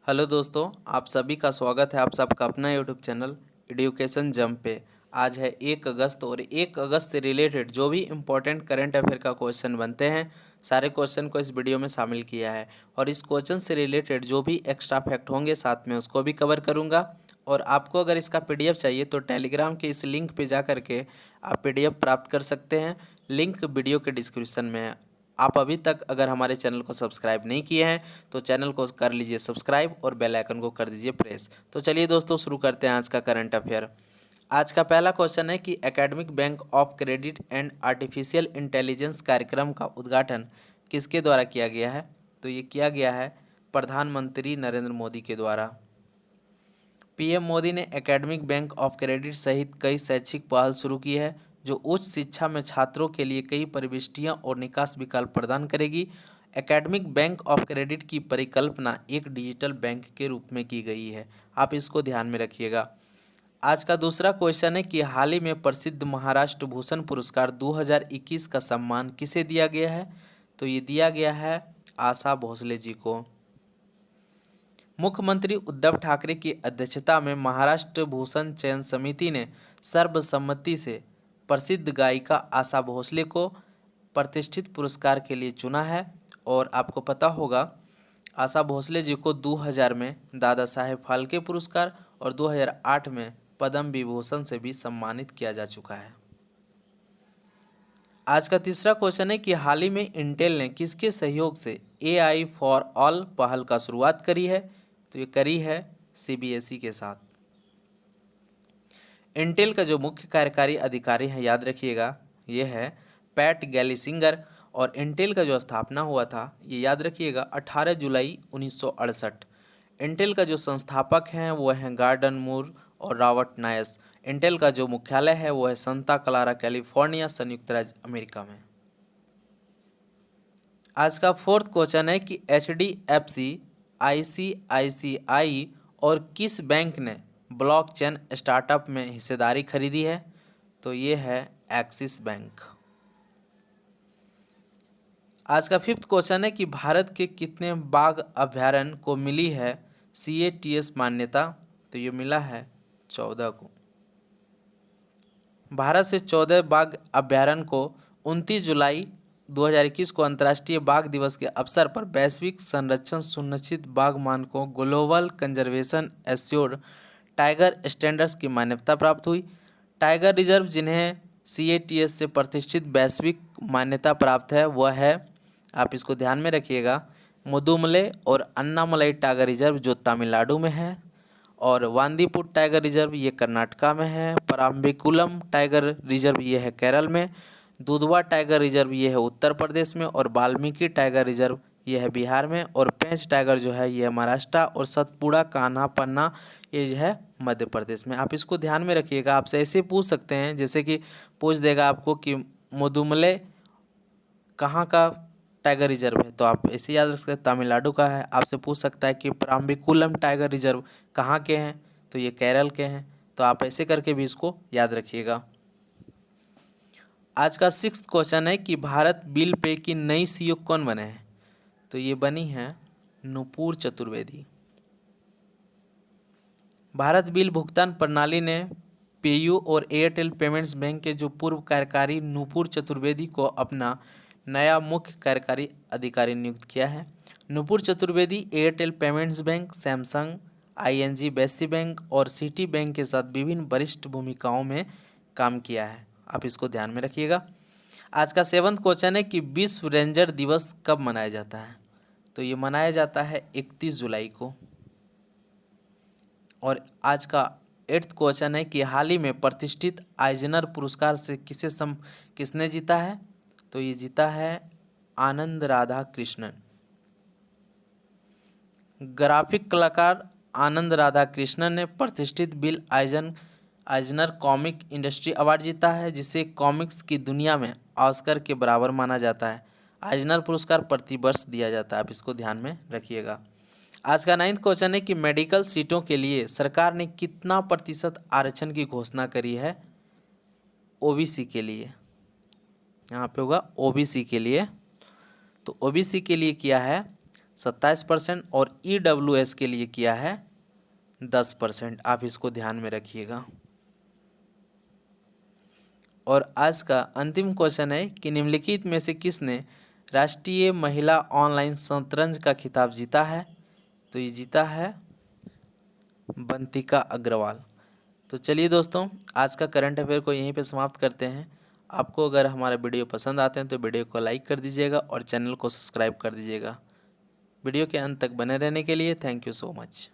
Hello दोस्तों, आप सभी का स्वागत है आप सबका अपना यूट्यूब चैनल एजुकेशन जंप पे। आज है 1 अगस्त और 1 अगस्त से रिलेटेड जो भी इम्पोर्टेंट करंट अफेयर का क्वेश्चन बनते हैं सारे क्वेश्चन को इस वीडियो में शामिल किया है। और इस क्वेश्चन से रिलेटेड जो भी एक्स्ट्रा फैक्ट होंगे साथ में उसको भी कवर करूँगा। और आपको अगर इसका PDF चाहिए तो टेलीग्राम के इस लिंक पे जा करके आप PDF प्राप्त कर सकते हैं। लिंक वीडियो के डिस्क्रिप्शन में है। आप अभी तक अगर हमारे चैनल को सब्सक्राइब नहीं किए हैं तो चैनल को कर लीजिए सब्सक्राइब और बेल आइकन को कर दीजिए प्रेस। तो चलिए दोस्तों शुरू करते हैं आज का करंट अफेयर। आज का पहला क्वेश्चन है कि academic bank of credit and artificial intelligence कार्यक्रम का उद्घाटन किसके द्वारा किया गया है। तो ये किया गया है प्रधानमंत्री नरेंद्र मोदी के द्वारा। PM मोदी ने एकेडमिक बैंक ऑफ क्रेडिट सहित कई शैक्षिक पहल शुरू की है जो उच्च शिक्षा में छात्रों के लिए कई प्रविष्टियां और निकास विकल्प प्रदान करेगी। एकेडमिक बैंक ऑफ क्रेडिट की परिकल्पना एक डिजिटल बैंक के रूप में की गई है। आप इसको ध्यान में रखिएगा। आज का दूसरा क्वेश्चन है कि हाल ही में प्रसिद्ध महाराष्ट्र भूषण पुरस्कार 2021 का सम्मान किसे दिया गया है। तो ये दिया गया है आशा भोसले जी को। मुख्यमंत्री उद्धव ठाकरे की अध्यक्षता में महाराष्ट्र भूषण चयन समिति ने सर्वसम्मति से प्रसिद्ध गायिका आशा भोसले को प्रतिष्ठित पुरस्कार के लिए चुना है। और आपको पता होगा आशा भोसले जी को 2000 में दादा साहेब फाल्के पुरस्कार और 2008 में पद्म विभूषण से भी सम्मानित किया जा चुका है। आज का तीसरा क्वेश्चन है कि हाल ही में इंटेल ने किसके सहयोग से AI फॉर ऑल पहल का शुरुआत करी है। तो ये करी है CBSE के साथ। इंटेल का जो मुख्य कार्यकारी अधिकारी है याद रखिएगा ये है पैट गैलिसिंगर। और इंटेल का जो स्थापना हुआ था ये याद रखिएगा 18 जुलाई 1968। इंटेल का जो संस्थापक हैं वो हैं गार्डन मूर और रॉबर्ट नायस। इंटेल का जो मुख्यालय है वो है सांता क्लारा कैलिफोर्निया संयुक्त राज्य अमेरिका में। आज का फोर्थ क्वेश्चन है कि HDFC ICICI और किस बैंक ने ब्लॉकचेन स्टार्टअप में हिस्सेदारी खरीदी है। तो ये है एक्सिस बैंक। आज का फिफ्थ क्वेश्चन है कि भारत के कितने बाघ अभयारण्य को मिली है CATS मान्यता। तो ये मिला है 14 को। भारत से 14 बाघ अभयारण्य को 29 जुलाई 2021 को अंतर्राष्ट्रीय बाघ दिवस के अवसर पर वैश्विक संरक्षण सुनिश्चित बाघ मानकों global conservation assured tiger standards की मान्यता प्राप्त हुई। टाइगर रिजर्व जिन्हें CATS से प्रतिष्ठित वैश्विक मान्यता प्राप्त है वह है, आप इसको ध्यान में रखिएगा, मुदुमले और अन्नामलाई टाइगर रिजर्व जो तमिलनाडु में है। और वांदीपुर टाइगर रिजर्व ये कर्नाटका में है। पराम्बिकुलम टाइगर रिजर्व ये है केरल में। दुधवा टाइगर रिजर्व ये है उत्तर प्रदेश में। और वाल्मीकि टाइगर रिजर्व ये है बिहार में। और पेंच टाइगर जो है ये है महाराष्ट्र। और सतपुड़ा कान्हा पन्ना ये जो है मध्य प्रदेश में। आप इसको ध्यान में रखिएगा। आपसे ऐसे पूछ सकते हैं जैसे कि पूछ देगा आपको कि मुदुमले कहाँ का टाइगर रिजर्व है, तो आप ऐसे याद रख सकते हैं तमिलनाडु का है। आपसे पूछ सकता है कि पराम्बिकुलम टाइगर रिजर्व कहाँ के हैं, तो ये केरल के हैं। तो आप ऐसे करके भी इसको याद रखिएगा। आज का सिक्स्थ क्वेश्चन है कि भारत बिल पे की नई CEO कौन बने हैं। तो ये बनी है नुपुर चतुर्वेदी। भारत बिल भुगतान प्रणाली ने PayU और एयरटेल पेमेंट्स बैंक के जो पूर्व कार्यकारी नुपुर चतुर्वेदी को अपना नया मुख्य कार्यकारी अधिकारी नियुक्त किया है। Nupur Chaturvedi Airtel payments bank, Samsung, ING वैश्य बैंक और सिटी बैंक के साथ विभिन्न वरिष्ठ भूमिकाओं में काम किया है। आप इसको ध्यान में रखिएगा। आज का सेवंथ क्वेश्चन है कि विश्व रेंजर दिवस कब मनाया जाता है। तो ये मनाया जाता है 31 जुलाई को। और आज का 8th क्वेश्चन है कि हाल ही में प्रतिष्ठित आइजनर पुरस्कार से किसने जीता है। तो ये जीता है आनंद राधा कृष्णन। ग्राफिक कलाकार आनंद राधा कृष्णन ने प्रतिष्ठित बिल आइजनर कॉमिक इंडस्ट्री अवार्ड जीता है जिसे कॉमिक्स की दुनिया में ऑस्कर के बराबर माना जाता है। आइजनर पुरस्कार प्रति वर्ष दिया जाता है। आप इसको ध्यान में रखिएगा। आज का 9th क्वेश्चन है कि मेडिकल सीटों के लिए सरकार ने कितना प्रतिशत आरक्षण की घोषणा करी है OBC के लिए। यहाँ पे होगा OBC के लिए। तो OBC के लिए किया है 27% और EWS के लिए किया है 10%। आप इसको ध्यान में रखिएगा। और आज का अंतिम क्वेश्चन है कि निम्नलिखित में से किसने राष्ट्रीय महिला ऑनलाइन शतरंज का खिताब जीता है? तो ये जीता है बंतिका अग्रवाल। तो चलिए दोस्तों, आज का करंट अफेयर को यहीं पे समाप्त करते हैं। आपको अगर हमारा वीडियो पसंद आते हैं तो वीडियो को लाइक कर दीजिएगा और चैनल को सब्सक्राइब कर दीजिएगा। वीडियो के अंत तक बने रहने के लिए थैंक यू सो मच।